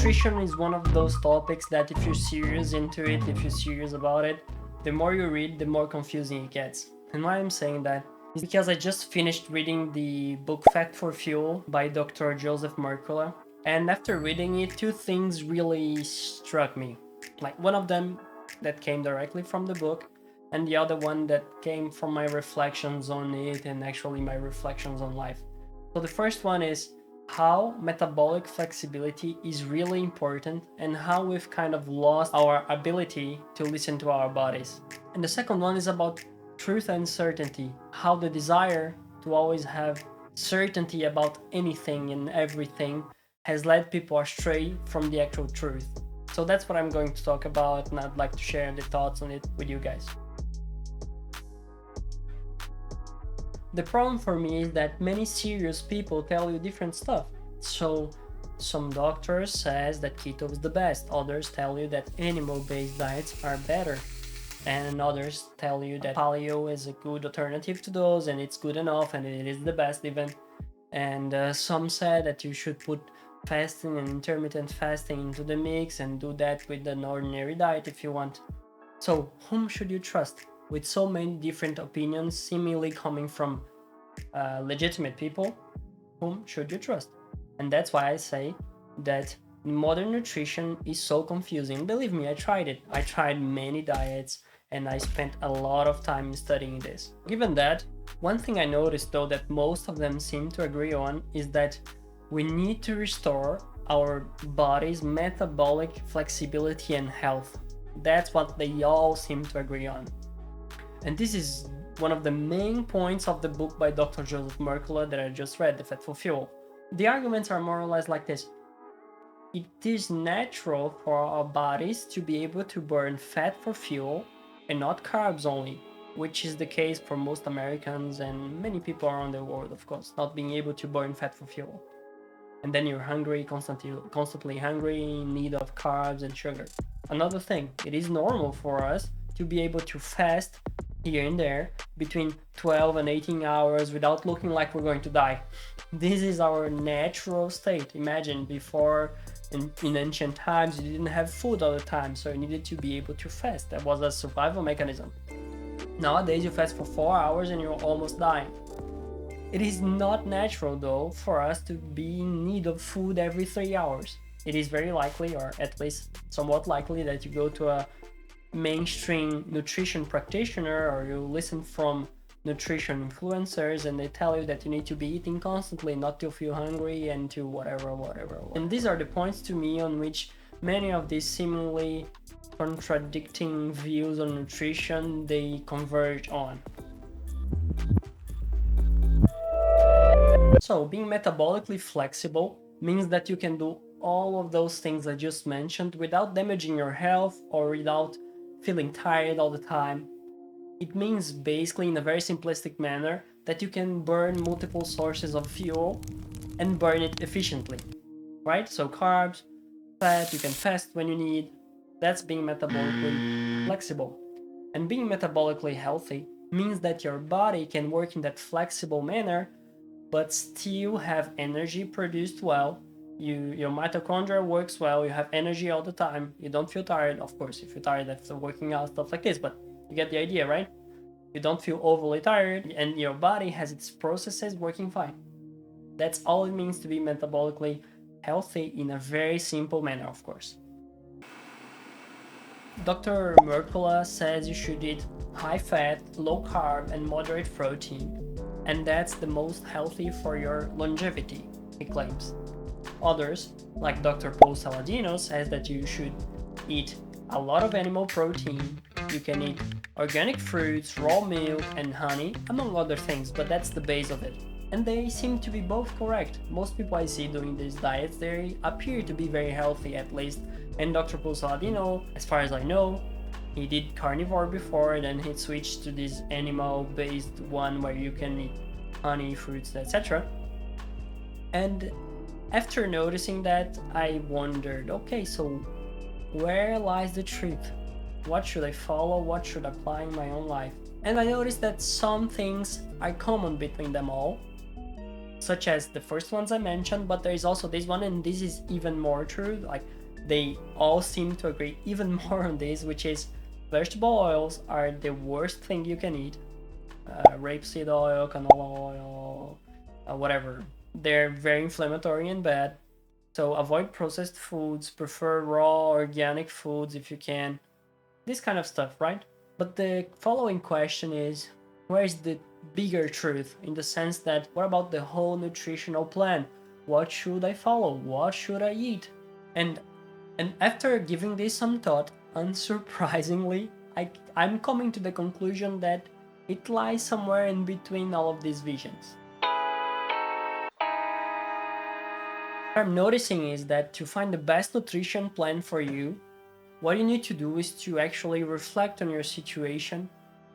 Nutrition is one of those topics that if you're serious into it, if you're serious about it, the more you read, the more confusing it gets. And why I'm saying that is because I just finished reading the book Fat for Fuel by Dr. Joseph Mercola. And after reading it, two things really struck me. Like one of them that came directly from the book, and the other one that came from my reflections on it and actually my reflections on life. So the first one is how metabolic flexibility is really important and how we've kind of lost our ability to listen to our bodies. And the second one is about truth and certainty, how the desire to always have certainty about anything and everything has led people astray from the actual truth. So that's what I'm going to talk about, and I'd like to share the thoughts on it with you guys. The problem for me is that many serious people tell you different stuff. So some doctors says that keto is the best, others tell you that animal-based diets are better, and others tell you that paleo is a good alternative to those and it's good enough and it is the best even. And some say that you should put fasting and intermittent fasting into the mix and do that with an ordinary diet if you want. So whom should you trust? With so many different opinions seemingly coming from legitimate people, whom should you trust? And that's why I say that modern nutrition is so confusing. Believe me, I tried it. I tried many diets and I spent a lot of time studying this. Given that, one thing I noticed though that most of them seem to agree on is that we need to restore our body's metabolic flexibility and health. That's what they all seem to agree on. And this is one of the main points of the book by Dr. Joseph Mercola that I just read, The Fat for Fuel. The arguments are more or less like this. It is natural for our bodies to be able to burn fat for fuel and not carbs only, which is the case for most Americans and many people around the world, of course, not being able to burn fat for fuel. And then you're hungry, constantly hungry, in need of carbs and sugar. Another thing, it is normal for us to be able to fast here and there between 12 and 18 hours without looking like we're going to die. This is our natural state. Imagine before in ancient times you didn't have food all the time, so you needed to be able to fast. That was a survival mechanism. Nowadays you fast for 4 hours and you're almost dying. It is not natural though for us to be in need of food every 3 hours. It is very likely, or at least somewhat likely, that you go to a mainstream nutrition practitioner or you listen from nutrition influencers and they tell you that you need to be eating constantly not to feel hungry and to whatever. And these are the points to me on which many of these seemingly contradicting views on nutrition they converge on. So being metabolically flexible means that you can do all of those things I just mentioned without damaging your health or without feeling tired all the time. It means basically in a very simplistic manner that you can burn multiple sources of fuel and burn it efficiently, right? So carbs, fat, you can fast when you need. That's being metabolically flexible. And being metabolically healthy means that your body can work in that flexible manner but still have energy produced well. Your mitochondria works well, you have energy all the time, you don't feel tired. Of course, if you're tired after working out, stuff like this, but you get the idea, right? You don't feel overly tired and your body has its processes working fine. That's all it means to be metabolically healthy in a very simple manner, of course. Dr. Mercola says you should eat high fat, low carb, and moderate protein, and that's the most healthy for your longevity, he claims. Others, like Dr. Paul Saladino, says that you should eat a lot of animal protein, you can eat organic fruits, raw milk, and honey, among other things, but that's the base of it. And they seem to be both correct. Most people I see doing these diets, they appear to be very healthy at least. And Dr. Paul Saladino, as far as I know, he did carnivore before, then he switched to this animal-based one where you can eat honey, fruits, etc. And after noticing that, I wondered, okay, so where lies the truth? What should I follow? What should I apply in my own life? And I noticed that some things are common between them all. such as the first ones I mentioned, but there is also this one, and this is even more true. Like, they all seem to agree even more on this, which is vegetable oils are the worst thing you can eat. Rapeseed oil, canola oil, whatever. They're very inflammatory and bad. So avoid processed foods, prefer raw organic foods if you can. This kind of stuff, right? But the following question is, where is the bigger truth, in the sense that what about the whole nutritional plan? What should I follow? What should I eat? And after giving this some thought, unsurprisingly, I'm coming to the conclusion that it lies somewhere in between all of these visions. What I'm noticing is that to find the best nutrition plan for you, what you need to do is to actually reflect on your situation,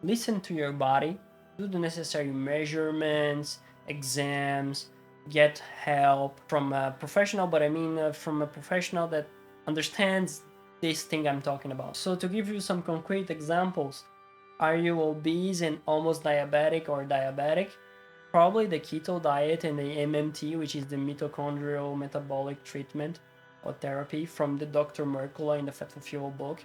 listen to your body, do the necessary measurements, exams, get help from a professional, but I mean from a professional that understands this thing I'm talking about. So, to give you some concrete examples, are you obese and almost diabetic or diabetic? Probably the keto diet and the MMT, which is the mitochondrial metabolic treatment or therapy from the Dr. Mercola in the Fat for Fuel book,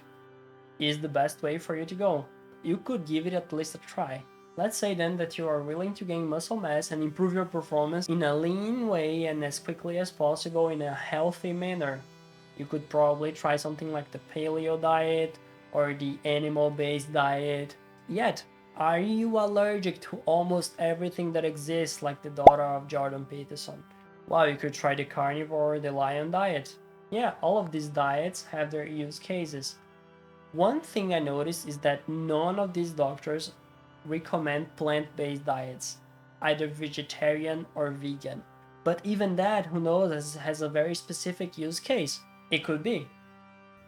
is the best way for you to go. You could give it at least a try. Let's say then that you are willing to gain muscle mass and improve your performance in a lean way and as quickly as possible in a healthy manner. You could probably try something like the Paleo diet or the animal-based diet. Yet, are you allergic to almost everything that exists, like the daughter of Jordan Peterson? Well, you could try the Carnivore or the Lion diet. Yeah, all of these diets have their use cases. One thing I noticed is that none of these doctors recommend plant-based diets, either vegetarian or vegan. But even that, who knows, has a very specific use case. It could be.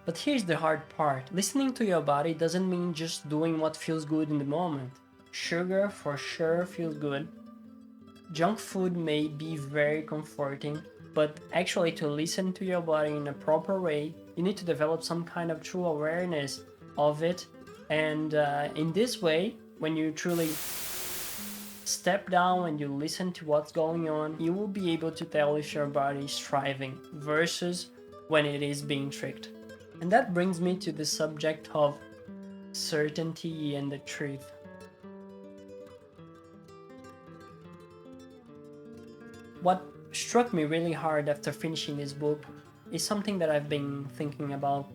But here's the hard part. Listening to your body doesn't mean just doing what feels good in the moment. Sugar for sure feels good. Junk food may be very comforting, but actually to listen to your body in a proper way, you need to develop some kind of true awareness of it. And in this way, when you truly step down and you listen to what's going on, you will be able to tell if your body is thriving versus when it is being tricked. And that brings me to the subject of certainty and the truth. What struck me really hard after finishing this book is something that I've been thinking about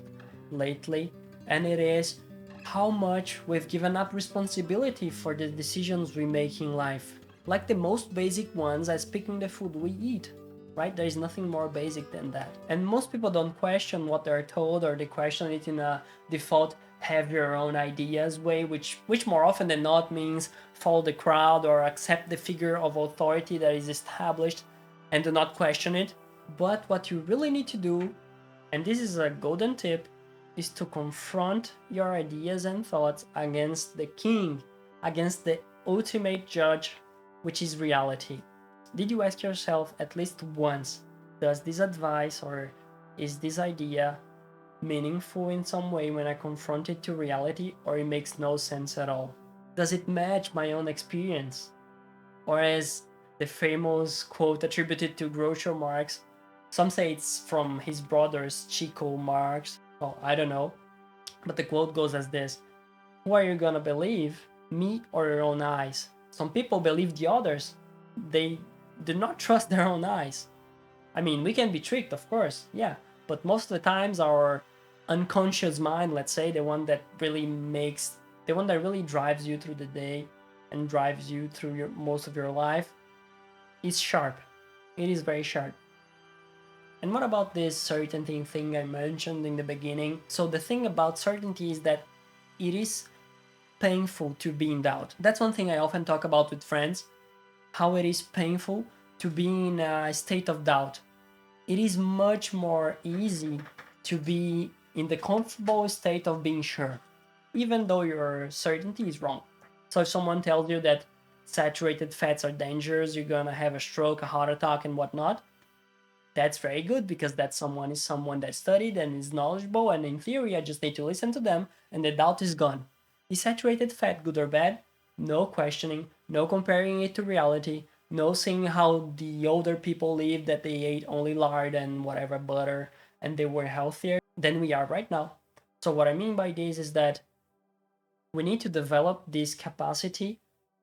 lately, and it is how much we've given up responsibility for the decisions we make in life. Like the most basic ones as picking the food we eat, right? There is nothing more basic than that. And most people don't question what they're told, or they question it in a default have your own ideas way, which more often than not means follow the crowd or accept the figure of authority that is established and do not question it. But what you really need to do, and this is a golden tip, is to confront your ideas and thoughts against the king, against the ultimate judge, which is reality. Did you ask yourself at least once, does this advice or is this idea meaningful in some way when I confront it to reality, or it makes no sense at all? Does it match my own experience? Or as the famous quote attributed to Groucho Marx, some say it's from his brothers Chico Marx, well, I don't know, but the quote goes as this: who are you gonna believe, me or your own eyes? Some people believe the others. They do not trust their own eyes. I mean, we can be tricked, of course, yeah, but most of the times our unconscious mind, let's say, the one that really drives you through the day and drives you through most of your life, is sharp. It is very sharp. And what about this certainty thing I mentioned in the beginning? So the thing about certainty is that it is painful to be in doubt. That's one thing I often talk about with friends, how it is painful to be in a state of doubt. It is much more easy to be in the comfortable state of being sure, even though your certainty is wrong. So if someone tells you that saturated fats are dangerous, you're gonna have a stroke, a heart attack, and whatnot, that's very good, because that someone is someone that studied and is knowledgeable, and in theory I just need to listen to them and the doubt is gone. Is saturated fat good or bad? No questioning, no comparing it to reality. no seeing how the older people lived, that they ate only lard and whatever butter, and they were healthier than we are right now. So what I mean by this is that we need to develop this capacity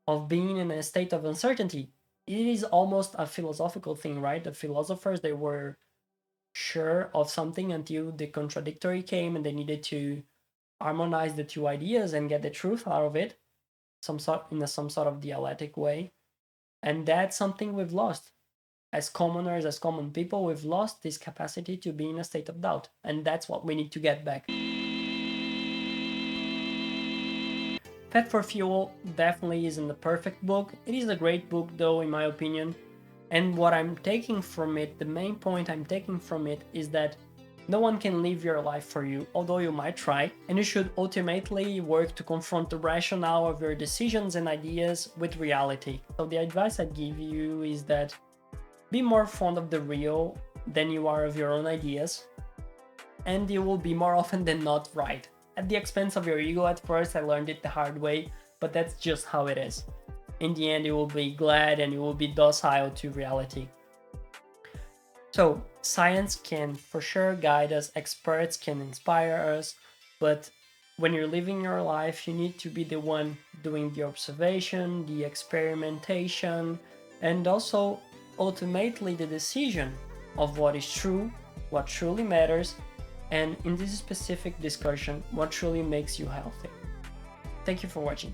of being in a state of uncertainty. It is almost a philosophical thing, right? The philosophers, they were sure of something until the contradictory came and they needed to harmonize the two ideas and get the truth out of it, some sort of dialectic way. And that's something we've lost as commoners, as common people. We've lost this capacity to be in a state of doubt, and that's what we need to get back. Fat for Fuel definitely isn't the perfect book. It is a great book though, in my opinion. And what I'm taking from it, the main point I'm taking from it, is that no one can live your life for you, although you might try, and you should ultimately work to confront the rationale of your decisions and ideas with reality. So the advice I give you is that be more fond of the real than you are of your own ideas, and you will be more often than not right. At the expense of your ego at first, I learned it the hard way, but that's just how it is. In the end, you will be glad and you will be docile to reality. So, science can for sure guide us, experts can inspire us, but when you're living your life, you need to be the one doing the observation, the experimentation, and also ultimately the decision of what is true, what truly matters, and in this specific discussion, what truly makes you healthy. Thank you for watching.